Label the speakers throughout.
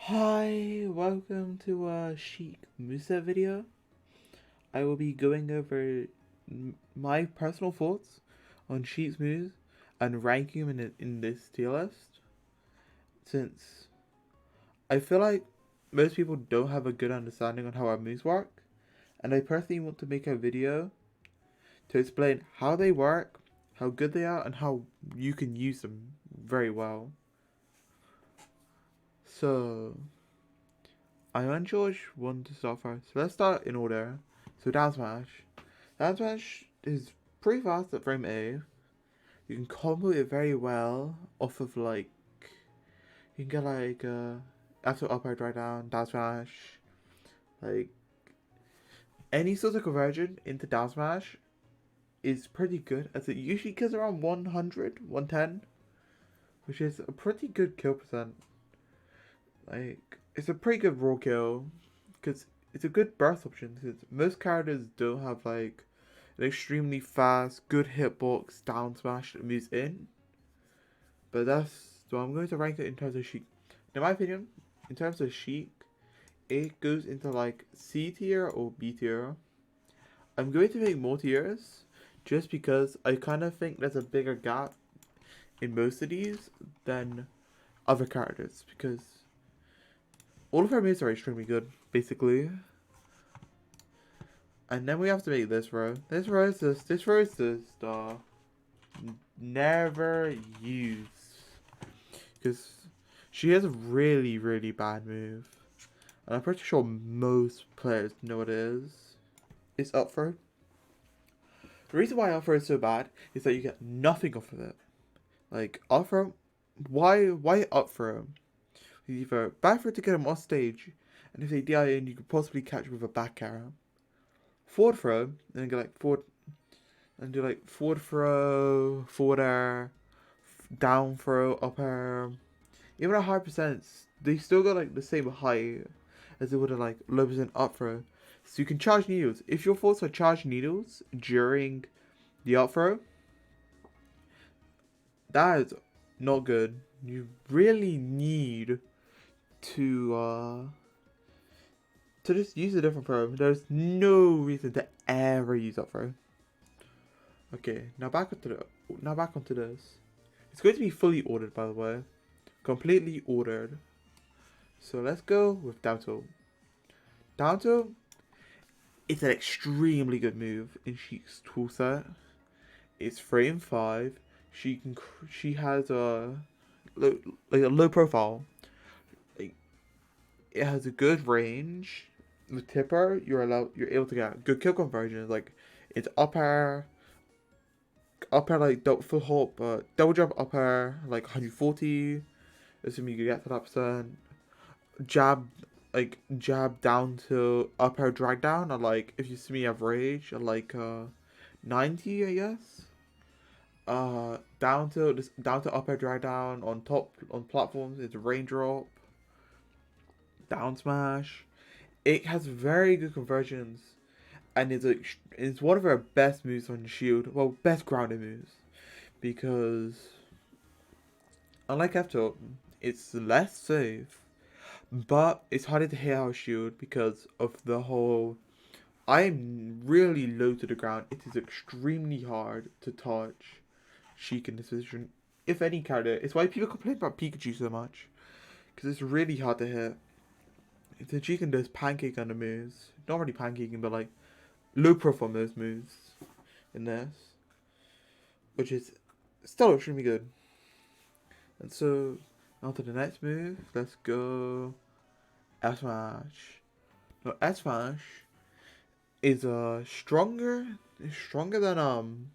Speaker 1: Hi, welcome to a Sheik Moveset video. I will be going over my personal thoughts on Sheik's moves and ranking them in this tier list. Since I feel like most people don't have a good understanding on how our moves work, and I personally want to make a video to explain how they work, how good they are, and how you can use them very well. So, I want George one to start first. So let's start in order. So down smash. Down smash is pretty fast at frame A. You can combo it very well off of like you can get like after up air dry down smash. Like any sort of conversion into down smash is pretty good as it usually kills around 100, 110, which is a pretty good kill percent. Like it's a pretty good raw kill because it's a good burst option since most characters don't have like an extremely fast, good hitbox down smash that moves in. But that's so I'm going to rank it in terms of Sheik. In my opinion, in terms of Sheik, it goes into like C tier or B tier. I'm going to make more tiers just because I kind of think there's a bigger gap in most of these than other characters because all of our moves are extremely good, basically. And then we have to make this row. This row is the star. Never use. Because she has a really, really bad move. And I'm pretty sure most players know what it is. It's up throw. The reason why up throw is so bad is that you get nothing off of it. Like, up throw, why up throw? Either back throw to get them off stage, and if they die in, you could possibly catch with a back arrow. Forward throw, and then go like forward, and do like forward throw, forward air, down throw, up air. Even at high percents, they still got like the same height as they would have like low percent up throw. So you can charge needles. If your forwards are charged needles during the up throw, that is not good. You really need to just use a different throw. There's no reason to ever use up throw. Okay, now back onto this. It's going to be fully ordered, by the way, completely ordered. So let's go with down tilt. Down tilt, it's an extremely good move in Sheik's toolset. It's frame 5. She has a low profile. Like it has a good range. The tipper, you're able to get good kill conversions. Like it's up air like full hop, double jump up air like 140. Assuming you get to that percent. Jab jab down to up air drag down at like if you see me have rage at like 90 I guess. Down to up air drag down on top on platforms it's raindrop, down smash. It has very good conversions and it's one of her best moves on shield. Well, best grounded moves because unlike F tilt, it's less safe, but it's harder to hit our shield because of the whole. I'm really low to the ground. It is extremely hard to touch Sheik in this position. If any character, it's why people complain about Pikachu so much because it's really hard to hit. The Sheik does pancake on the moves, not really pancaking, but like low profile moves in this, which is still extremely good. And so on to the next move. Let's go S Smash. No, S Smash is stronger. It's stronger than down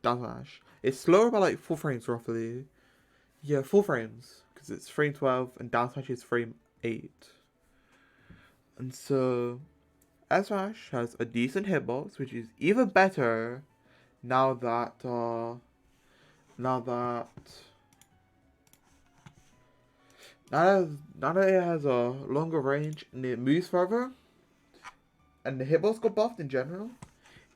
Speaker 1: smash. It's slower by like 4 frames roughly. Yeah, 4 frames because it's frame 12 and down smash is frame 8. And so S Smash has a decent hitbox, which is even better now that now that now that it has a longer range and it moves further, and the hitbox got buffed in general.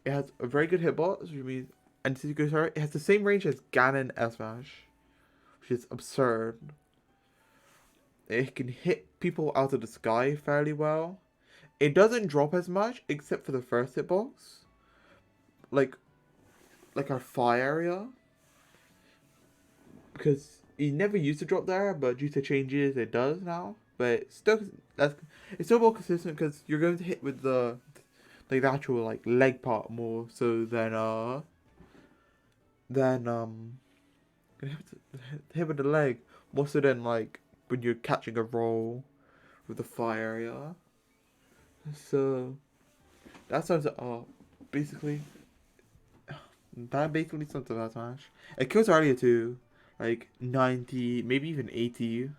Speaker 1: It has a very good hitbox, which means and it has the same range as Ganon S Smash, which is absurd. It can hit people out of the sky fairly well. It doesn't drop as much, except for the first hitbox, like our fire area, because it never used to drop there, but due to changes, it does now. But still, that's it's still more consistent because you're going to hit with the actual like leg part more so than hit with the leg more so than like when you're catching a roll with the fire area. So that sums it up. Basically, that basically sums up that smash. It kills earlier too, like 90, maybe even 80.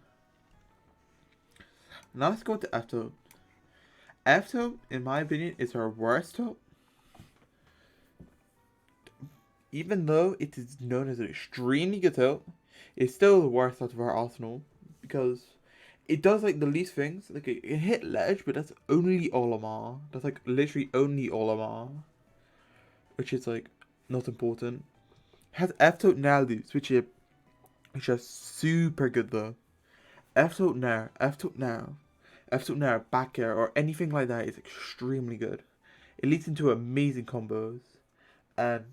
Speaker 1: Now let's go to F tilt. F tilt, in my opinion, is our worst tilt. Even though it is known as an extremely good tilt, it's still the worst out of our arsenal because it does like the least things. Like it hit ledge, but that's only Olimar. That's like literally only Olimar, which is like not important. It has F tilt nair loops, which are super good though. F tilt nair, F tilt nair, F tilt nair, back air, or anything like that is extremely good. It leads into amazing combos, and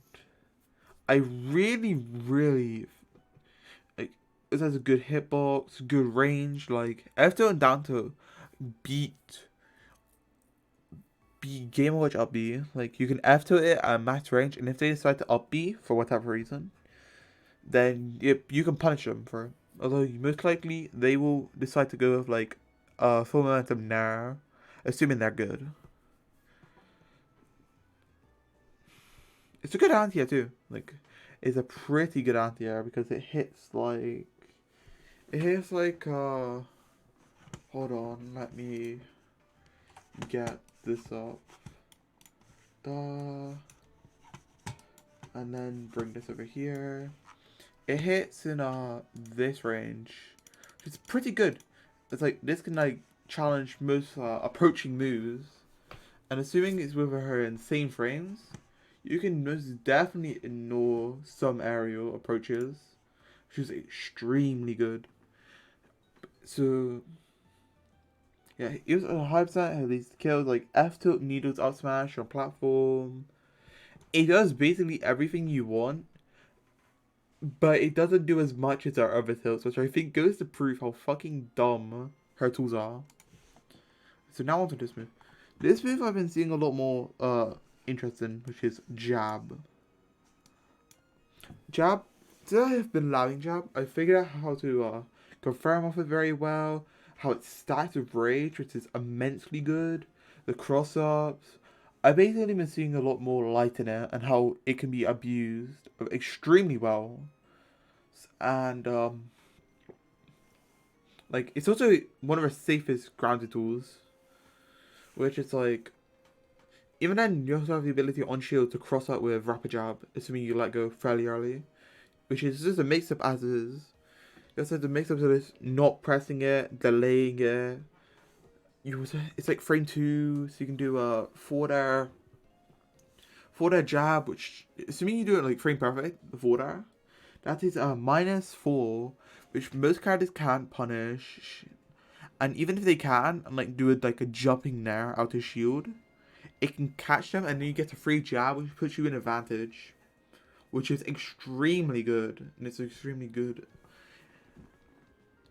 Speaker 1: I really like it has a good hitbox, good range. Like F tilt and down tilt beat Game & Watch up B. Like you can F tilt it at max range, and if they decide to up B for whatever reason, then you can punish them for it. Although most likely they will decide to go with like full momentum nair, assuming they're good. It's a good anti-air too. Like it's a pretty good anti-air because it hits like hold on, let me get this up. And then bring this over here. It hits in this range, which is pretty good. It's like this can like challenge most approaching moves, and assuming it's with her insane frames, you can most definitely ignore some aerial approaches, which is extremely good. So yeah, it was a 100% at least kills like F tilt needles up smash on platform. It does basically everything you want, but it doesn't do as much as our other tilts, which I think goes to prove how fucking dumb her tools are. So now on to this move. This move I've been seeing a lot more interest in, which is jab. Jab. Since I have been allowing jab, I figured out how to confirm off it very well. How it stacks with rage, which is immensely good. The cross ups. I've basically been seeing a lot more light in it and how it can be abused extremely well. And like it's also one of our safest grounded tools, which is like even then you also have the ability on shield to cross out with rapid jab, assuming you let go fairly early, which is just a mix up as is. You also have the mix up of this not pressing it, delaying it. It's like frame 2, so you can do forward air jab, which assuming you do it like frame perfect, the forward air. That is a -4, which most characters can't punish. And even if they can, and like do it like a jumping nair out of shield, it can catch them and then you get a free jab, which puts you in advantage. Which is extremely good. And it's extremely good.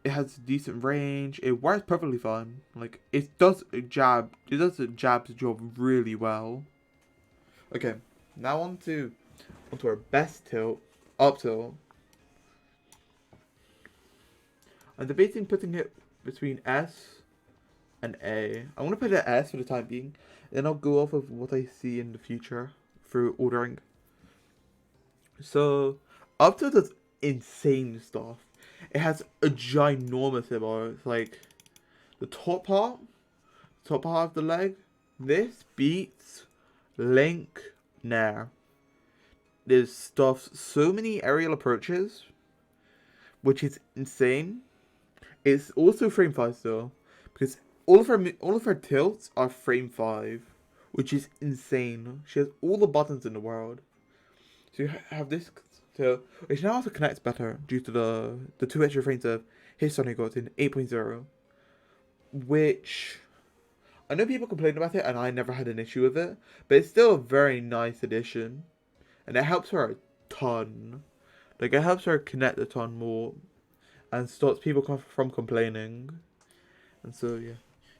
Speaker 1: It has decent range. It works perfectly fine. Like it does the jab's job really well. Okay, now onto our best tilt, up tilt. I'm debating putting it between S and A. I'm gonna put it at S for the time being, then I'll go off of what I see in the future through ordering. So, up to does insane stuff. It has a ginormous bar. It's like the top part of the leg. This beats Link Nair. There's stuff so many aerial approaches, which is insane. It's also frame 5 still, because all of her tilts are frame 5, which is insane. She has all the buttons in the world. So you have this tilt, which now also connects better due to the 2 extra frames of his Sonic got in 8.0, which I know people complain about it, and I never had an issue with it, but it's still a very nice addition, and it helps her a ton. Like, it helps her connect a ton more, and stops people from complaining. And so, yeah.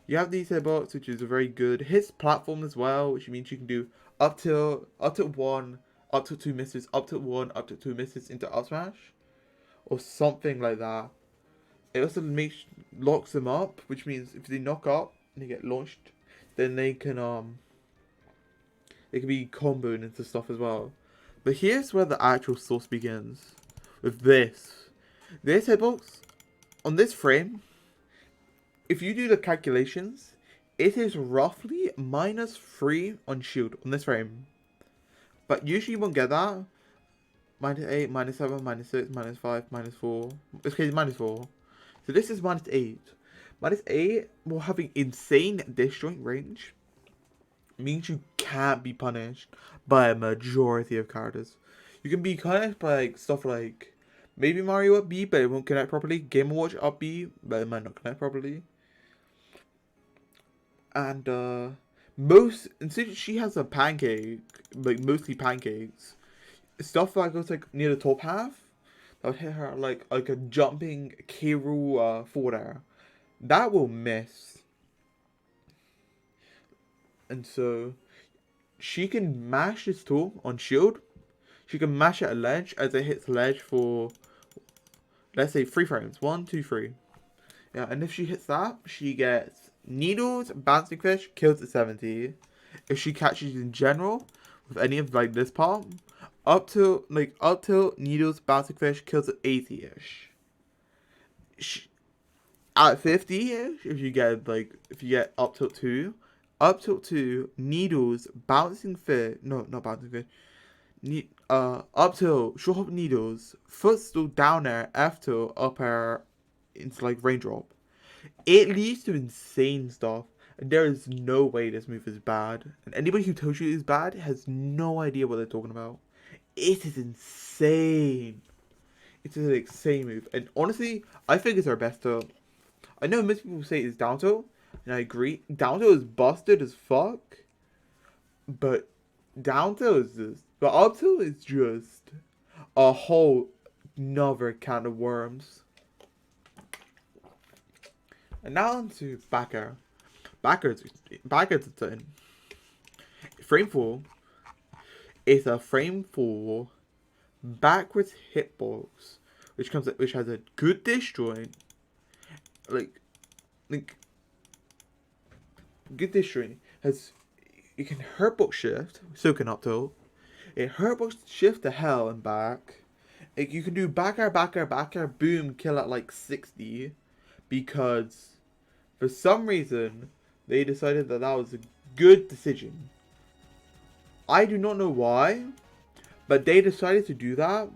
Speaker 1: You have these hitbox, which is a very good hits platform as well, which means you can do up to one, up to two misses, up to one, up to two misses into up smash, or something like that. It also locks them up, which means if they knock up and they get launched, then they can be comboed into stuff as well. But here's where the actual sauce begins. With this hitbox on this frame, if you do the calculations, it is roughly -3 on shield on this frame. But usually you won't get that. -8, -7, -6, -5, -4. Okay, -4. So this is -8. -8 while having insane disjoint range means you can't be punished by a majority of characters. You can be punished by like stuff like maybe Mario up B, but it won't connect properly. Game & Watch up B, but it might not connect properly. And since she has a pancake, like mostly pancakes, stuff that goes like near the top half, that would hit her like a jumping Kiru forward air. That will miss. And so she can mash this tool on shield. She can mash at a ledge as it hits ledge for, let's say, 3 frames. 1, 2, 3. Yeah, and if she hits that, she gets needles, bouncing fish, kills at 70. If she catches in general with any of like this part, up to needles, bouncing fish, kills at 80-ish. At 50-ish, if you get up tilt 2, needles, bouncing fish, no, not bouncing fish. Up tilt, short hop needles, footstool down air, F tilt, up air, into like raindrop. It leads to insane stuff, and there is no way this move is bad. And anybody who tells you it is bad has no idea what they're talking about. It is insane. It's an insane move, and honestly, I think it's our best tilt. I know most people say it's down tilt, and I agree. Down tilt is busted as fuck, but down tilt is just, but up tilt is just a whole another can of worms. And now on to back air. Back air's a thing. Frame 4 is a frame 4 backwards hitbox, which has a good disjoint, like good disjoint. You can hurtbox shift, so can up tilt. It hurtbox shift to hell and back. You can do back air, boom, kill at like 60, because for some reason they decided that was a good decision. I do not know why, but they decided to do that,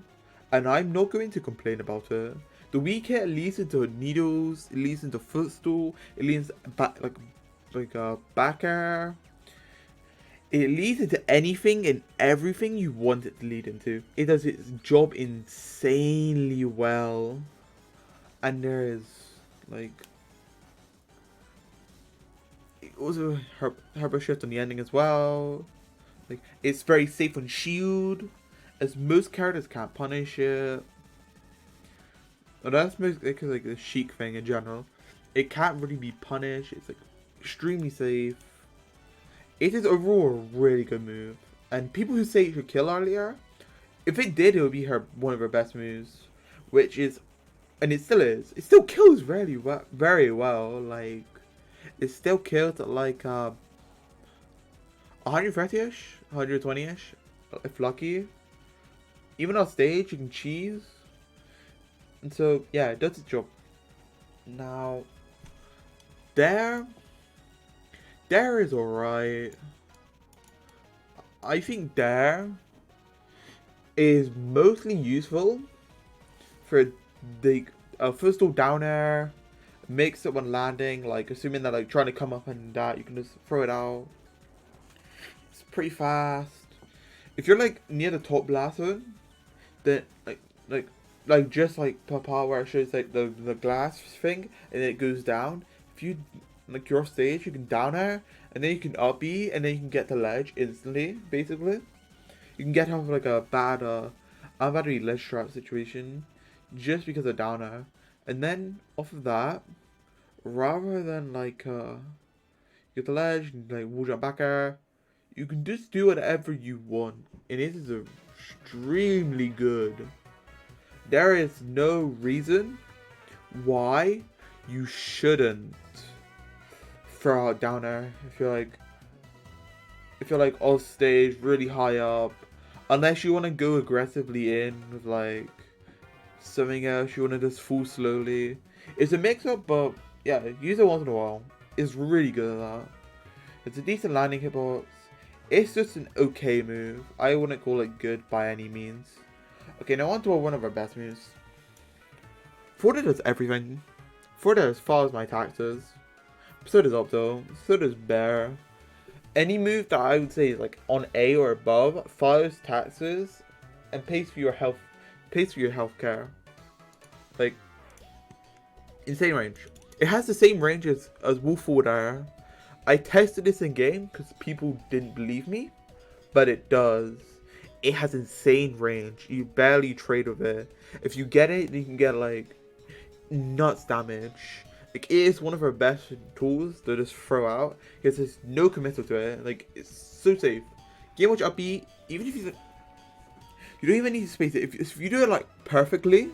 Speaker 1: and I'm not going to complain about it. The weak hit leads into needles, it leads into footstool, it leads back back air. It leads into anything and everything you want it to lead into. It does its job insanely well. And there is like also her shift on the ending as well. Like, it's very safe on shield, as most characters can't punish it. But that's mostly because like the Sheik thing in general. It can't really be punished. It's like extremely safe. It is overall a really good move. And people who say it should kill earlier, if it did, it would be one of her best moves, which is, and it still is. It still kills very well. Like, it still kills at like 130-ish, 120-ish, if lucky. Even on stage, you can cheese. And so, yeah, it does its job. Now, there is alright. I think there is mostly useful for the first all down air, mix it when landing, like assuming that like trying to come up and that, you can just throw it out. It's pretty fast. If you're like near the top blast zone, then like like just like the part where it shows like the glass thing and it goes down. If you like your stage, you can down air and then you can up B and then you can get the ledge instantly. Basically, you can get out of like a bad unbattery ledge trap situation just because of down air, and then off of that, rather than like get the ledge and like wall jump back air, you can just do whatever you want, and it is extremely good. There is no reason why you shouldn't throw out down air if you're like off stage really high up, unless you want to go aggressively in with like something else you want to just fall slowly. It's a mix up, but yeah, use it once in a while. It's really good at that. It's a decent landing hitbox. It's just an okay move. I wouldn't call it good by any means. Okay, now on to one of our best moves. Forda does everything. Forda as far as my taxes. So does Opto. So does Bear. Any move that I would say is like on A or above fires taxes and pays for your health. Pays for your healthcare. Like insane range. It has the same range as Wolf Forward. I tested this in game because people didn't believe me, but it does. It has insane range. You barely trade with it. If you get it, you can get like nuts damage. Like it is one of our best tools to just throw out because there's no committal to it. Like it's so safe. Game watch up B, even if you don't even need to space it. If you do it like perfectly,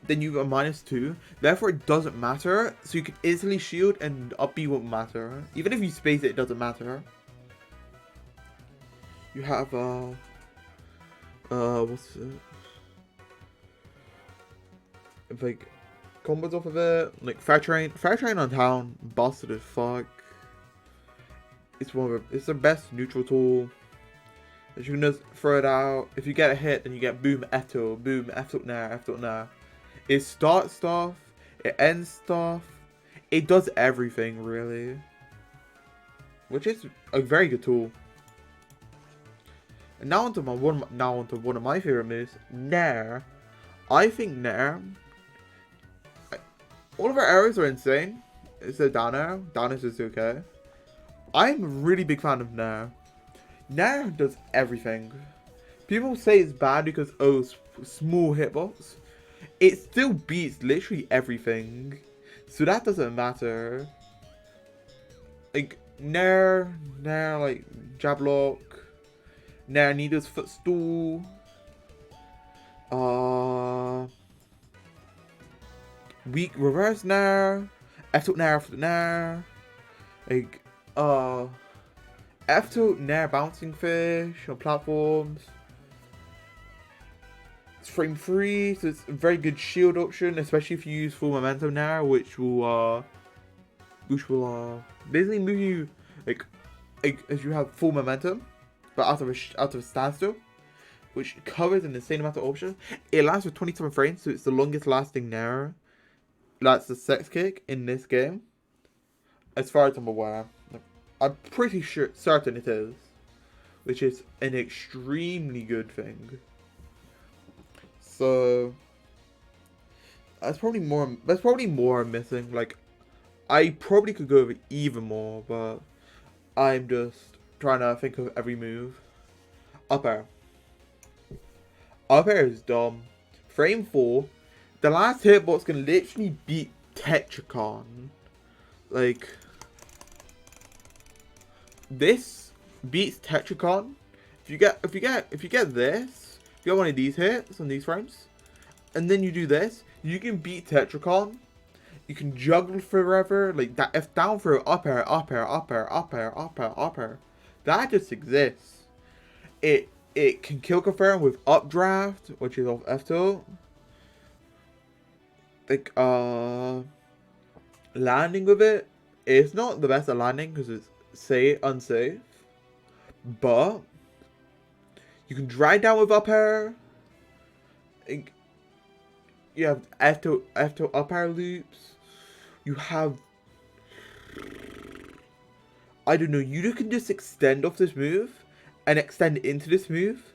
Speaker 1: then you get -2. Therefore, it doesn't matter. So you can easily shield and up B won't matter. Even if you space it, it doesn't matter. You have what's it? Like combos off of it, like Fire Train on town, busted as fuck. It's the best neutral tool. That you can just throw it out. If you get a hit, then you get boom Eto, boom F up nair, F up nair. It starts stuff, it ends stuff, it does everything really, which is a very good tool. And now onto one of my favorite moves, Nair. I think Nair. All of our arrows are insane. It's a down arrow. Down is just okay. I'm a really big fan of Nair. Nair does everything. People say it's bad because small hitbox. It still beats literally everything, so that doesn't matter. Like Nair like jab lock. Nair needles footstool. Weak reverse Nair. F tilt Nair, F tilt Nair. Like F tilt Nair bouncing fish on platforms. It's frame free, so it's a very good shield option, especially if you use full momentum Nair, which will basically move you like as you have full momentum, but out of a standstill, which covers an insane amount of options. It lasts for 27 frames, so it's the longest lasting Nair. That's the sex kick in this game, as far as I'm aware. I'm pretty certain it is, which is an extremely good thing. So that's probably more I'm missing. Like I probably could go over even more, but I'm just trying to think of every move. Up air. Up air is dumb. Frame 4. The last hitbox can literally beat Tetracon. Like this beats Tetracon. If you get this, if you get one of these hits on these frames, and then you do this, you can beat Tetracon. You can juggle forever. Like that F down throw, up air, up air, up air, up air, up air, up air. That just exists. It can kill confirm with updraft, which is off F tilt. Like landing with it, it's not the best at landing because it's unsafe, but you can drag down with up air. You have F tilt up air loops. You have, I don't know, you can just extend off this move and extend into this move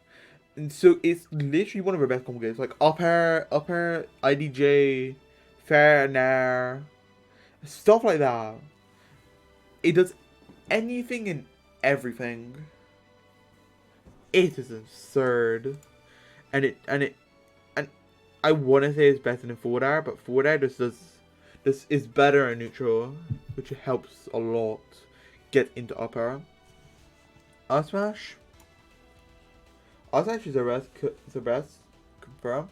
Speaker 1: And so it's literally one of her best combo games. Like up air, IDJ, fair and air, stuff like that. It does anything and everything. It is absurd, and I want to say it's better than forward air, but forward air this is better in neutral, which helps a lot get into up air. Up smash. Up smash is the best confirmed.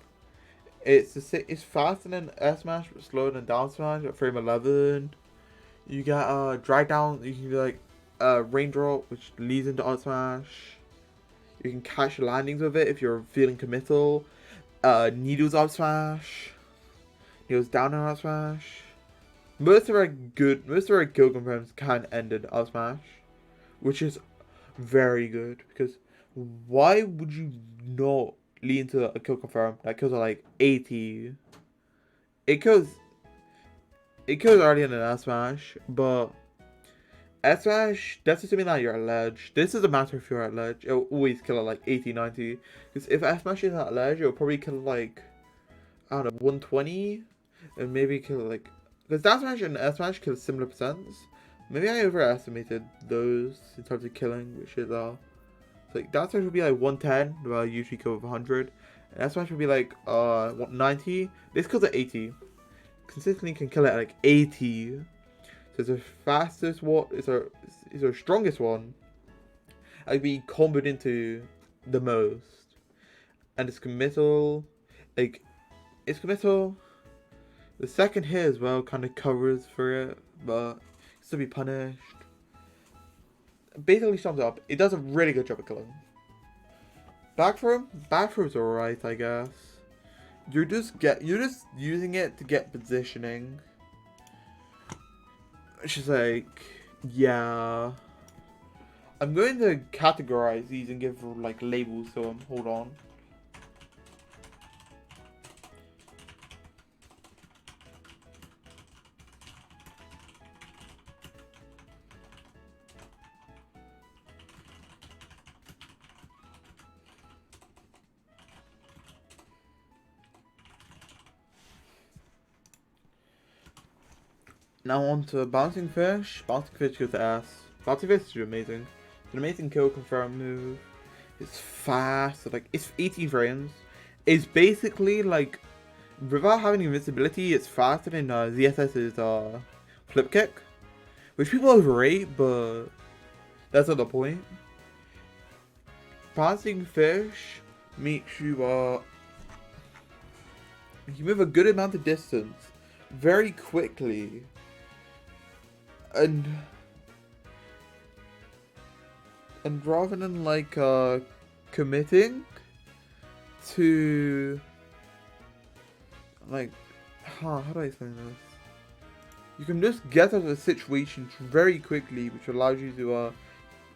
Speaker 1: It's faster than S smash, but slower than down smash at frame 11. You got drag down. You can do like raindrop, which leads into up smash. You can catch landings with it if you're feeling committal. Needles up smash. Needles down and up smash. Most of our kill confirms can end in up smash, which is very good because why would you not lean into a kill confirm that kills at like 80? It kills already in an S smash, but S smash, that's assuming that you're at ledge. This doesn't matter if you're at ledge. It'll always kill at like 80, 90. Because if S smash is at ledge, it'll probably kill like, I don't know, 120. And maybe kill like, because down smash and S smash kill similar percents. Maybe I overestimated those in terms of killing, which is like down smash would be like 110, well I usually kill with 100. And S smash would be like 90. This kills at 80. Consistently can kill it at like 80. So it's the fastest one, it's our strongest one. I'd be comboed into the most. And it's committal. Like, it's committal. The second hit as well kind of covers for it, but still be punished. Basically sums it up, it does a really good job of killing. Back throw's alright, I guess. You're just using it to get positioning. She's like, yeah. I'm going to categorize these and give like labels to them. Hold on. Now on to Bouncing Fish. Bouncing Fish goes to S. Bouncing Fish is amazing. It's an amazing kill confirm move. It's fast. Like, it's 18 frames. It's basically like, without having invincibility, it's faster than ZSS's flip kick. Which people overrate, but that's not the point. Bouncing Fish makes you you move a good amount of distance very quickly. And rather than like committing to like how do I explain this? You can just get out of a situation very quickly, which allows you to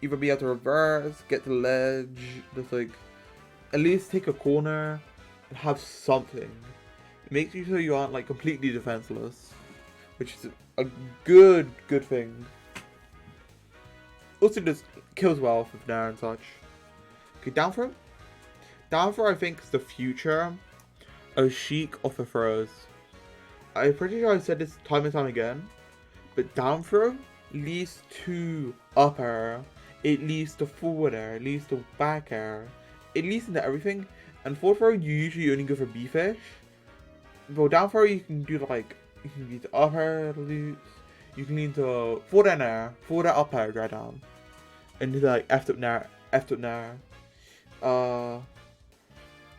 Speaker 1: either be able to reverse, get to the ledge, just like at least take a corner and have something. It makes you so you aren't like completely defenseless, which is a good thing. Also just kills well with Nair and such. Okay, down throw. Down throw I think is the future of Sheik off the throws. I'm pretty sure I've said this time and time again, but down throw leads to up air, it leads to forward air, it leads to back air, it leads into everything. And forward throw you usually only go for B fish. But down throw you can do like, you can lead to up air loops, you can lead to forward air, up air, dry down. And do like F up nair.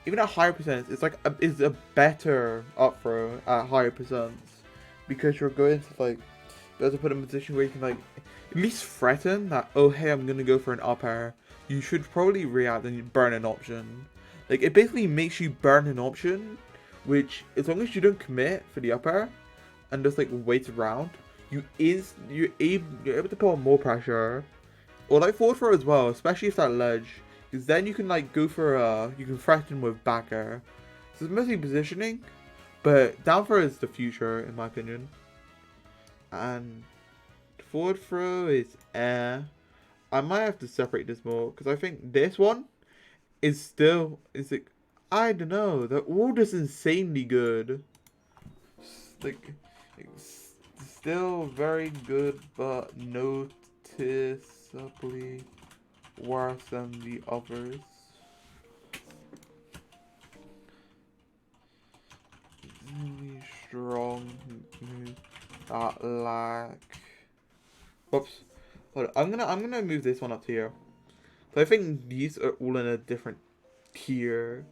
Speaker 1: Even at higher percents, it's like it's a better up throw at higher percents. Because you're going to like be able to put in a position where you can like at least threaten that, oh hey, I'm gonna go for an up air. You should probably react and burn an option. Like it basically makes you burn an option, which as long as you don't commit for the up air and just like wait around, you're able to put on more pressure. Or like forward throw as well, especially if that ledge. Because then you can like go for you can threaten with back air. So it's mostly positioning, but down throw is the future in my opinion. And forward throw is air. I might have to separate this more because I think this one it's like, I don't know, they're all just insanely good. Like, it's still very good, but noticeably worse than the others. Really strong move that lack. Whoops. Hold on, I'm gonna move this one up here. So I think these are all in a different tier.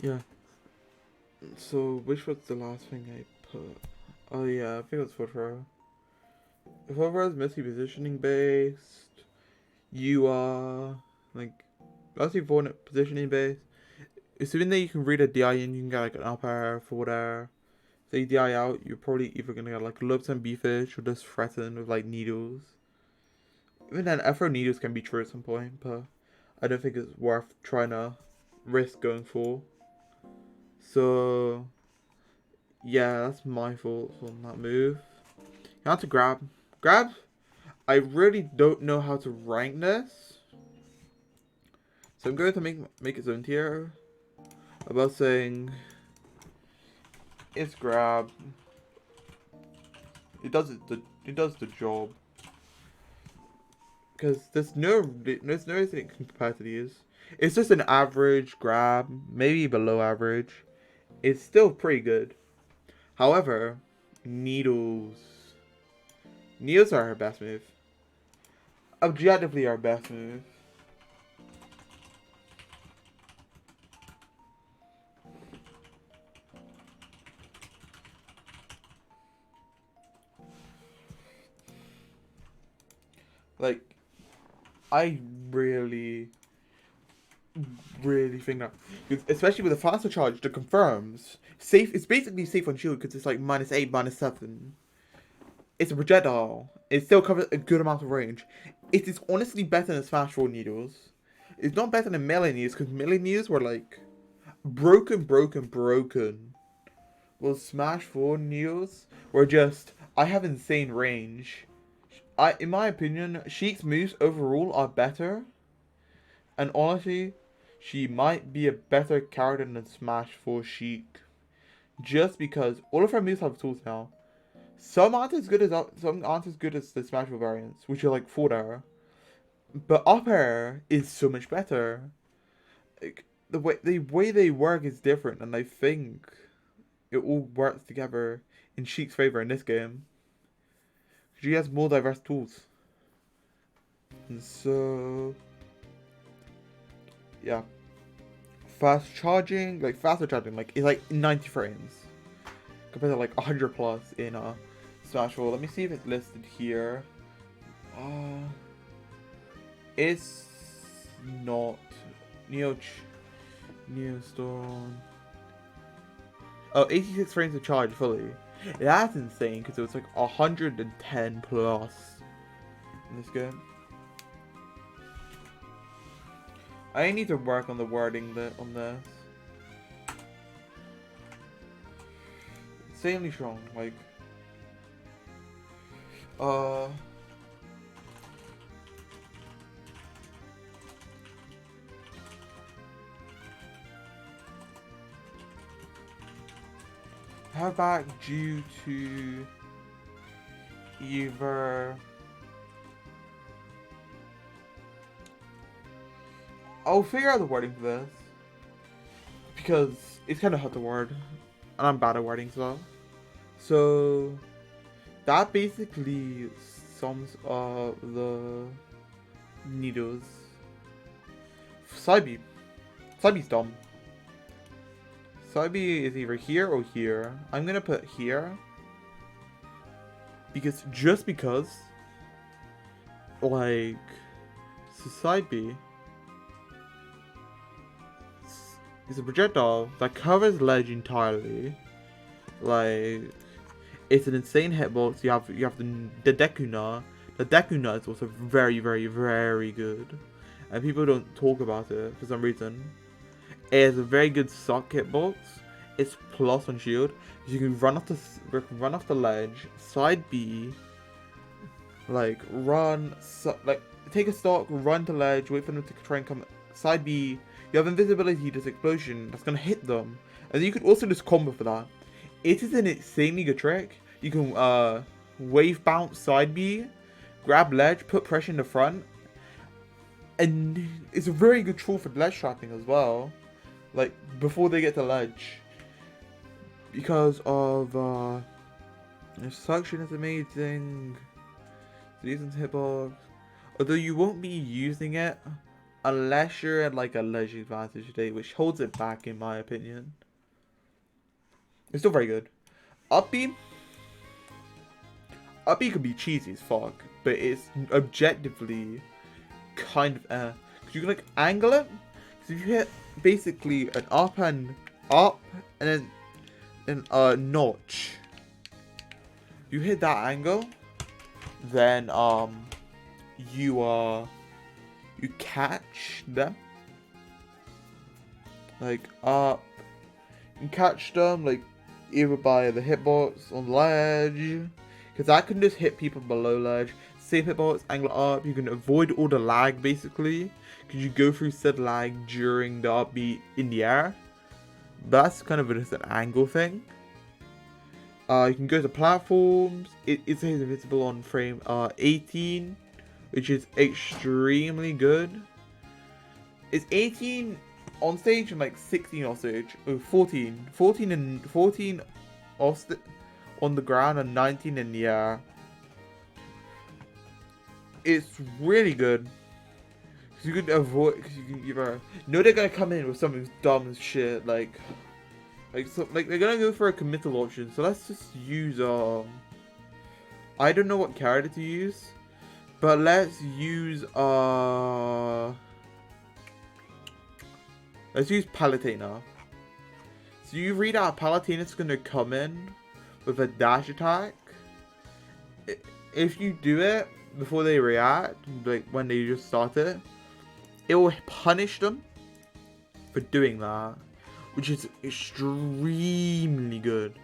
Speaker 1: Yeah. So which was the last thing I put? Oh yeah, I think it was foot row. Foot row is mostly positioning based. You are like mostly positioning based. Assuming that you can read a DI in, you can get like an up air, forward air. So you DI out, you're probably either gonna get like loops and B-fish or just threaten with like needles. Even then, Afro needles can be true at some point, but I don't think it's worth trying to risk going for. So yeah, that's my thoughts on that move. You have to grab. Grab? I really don't know how to rank this. So I'm going to make its own tier. About saying it's grab. It does the job. Because there's no reason it can compare to these. It's just an average grab, maybe below average. It's still pretty good. However, needles. Needles are our best move. Objectively our best move. Like, I really think that, especially with the faster charge that confirms safe. It's basically safe on shield because it's like -8, -7. It's a projectile. It still covers a good amount of range. It is honestly better than Smash 4 needles. It's not better than melee needles because melee needles were like broken. Well, Smash 4 needles were just, I have insane range. In my opinion, Sheik's moves overall are better. And honestly, she might be a better character than Smash 4 Sheik. Just because all of her moves have tools now. Some aren't as good as the Smash 4 variants, which are like forward air. But up air is so much better. Like, the way they work is different, and I think it all works together in Sheik's favor in this game. She has more diverse tools. And so yeah. Faster charging, like it's like 90 frames. Compared to like 100 plus in Smash 4. Let me see if it's listed here. It's not Neostorm. Oh, 86 frames to charge fully. That's insane because it was like 110 plus in this game. I need to work on the wording on this. Insanely strong, like how about due to either I'll figure out the wording for this because it's kind of hard to word and I'm bad at wording as well. So that basically sums up the needles. Side B. Side B's dumb. Side B is either here or here. I'm gonna put here. Because like so side B is a projectile that covers ledge entirely. Like it's an insane hitbox. You have the Dekuna The Deku Nut is also very, very, very good. And people don't talk about it for some reason. It has a very good sock hitbox. It's plus on shield. You can run off the ledge, side B, like run, like take a stock, run to ledge, wait for them to try and come side B. You have invisibility, this explosion that's gonna hit them, and you can also just combo for that. It is an insanely good trick. You can wave bounce side B, grab ledge, put pressure in the front, and it's a very good tool for ledge trapping as well. Like before they get to ledge, because of the suction is amazing. Using hitbox, although you won't be using it unless you're at like a ledge advantage today, which holds it back in my opinion. It's still very good. Up B can be cheesy as fuck, but it's objectively kind of cause you can like angle it. So if you hit basically an up and then a notch, you hit that angle, then you catch them like up. You catch them like either by the hitbox on ledge, because I can just hit people below ledge. Same hitbox, angle up. You can avoid all the lag basically, because you go through said lag during the upbeat in the air. That's kind of just an angle thing. You can go to platforms. It says invisible on frame 18, which is extremely good. It's 18 on stage and like 16 off stage. Oh, 14 off on the ground and 19 in the air. It's really good. Cause you can avoid, because you can either know they're gonna come in with something dumb as shit, like they're gonna go for a committal option. So let's just use I don't know what character to use, but let's use Palutena. So you read out Palutena's gonna come in with a dash attack. If you do it before they react, like when they just start it, it will punish them for doing that, which is extremely good.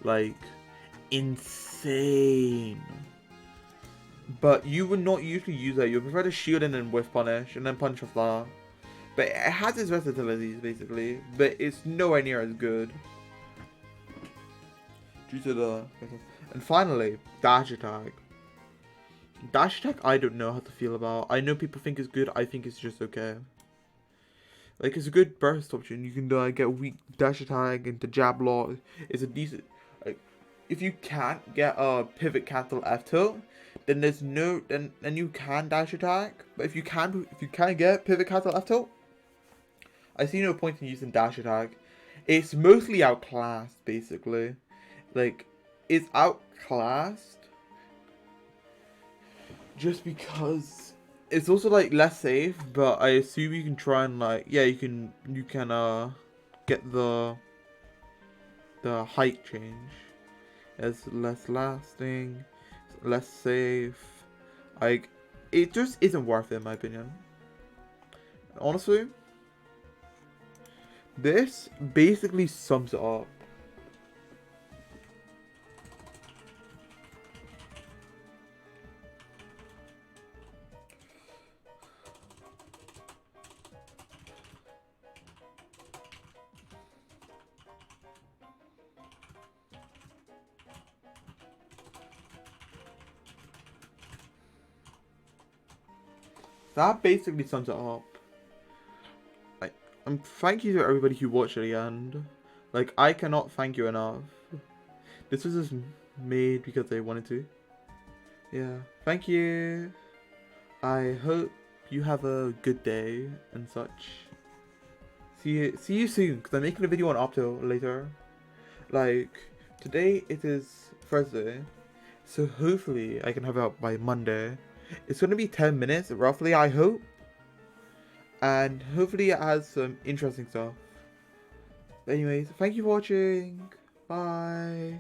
Speaker 1: Like, insane. But you would not usually use that. You would prefer to shield and then whiff punish, and then punch off that. But it has its versatilities, basically. But it's nowhere near as good. Due to the... And finally, dash attack. Dash attack, I don't know how to feel about. I know people think it's good. I think it's just okay. Like, it's a good burst option. You can get weak dash attack into jab lock. It's a decent... Like, if you can't get a pivot cancel F tilt, then there's no... Then you can dash attack. But if you can get pivot cancel F tilt, I see no point in using dash attack. It's mostly outclassed, basically. Like, it's outclassed just because it's also like less safe, but I assume you can try and like, yeah, you can get the height change. It's less lasting, less safe. Like, it just isn't worth it in my opinion. Honestly, this basically sums it up. That basically sums it up. Like, thank you to everybody who watched at the end. Like, I cannot thank you enough. This was just made because I wanted to. Yeah, thank you. I hope you have a good day and such. See you soon, because I'm making a video on Opto later. Like, today it is Thursday, so hopefully I can have it out by Monday. It's going to be 10 minutes, roughly, I hope. And hopefully it has some interesting stuff. Anyways, thank you for watching. Bye.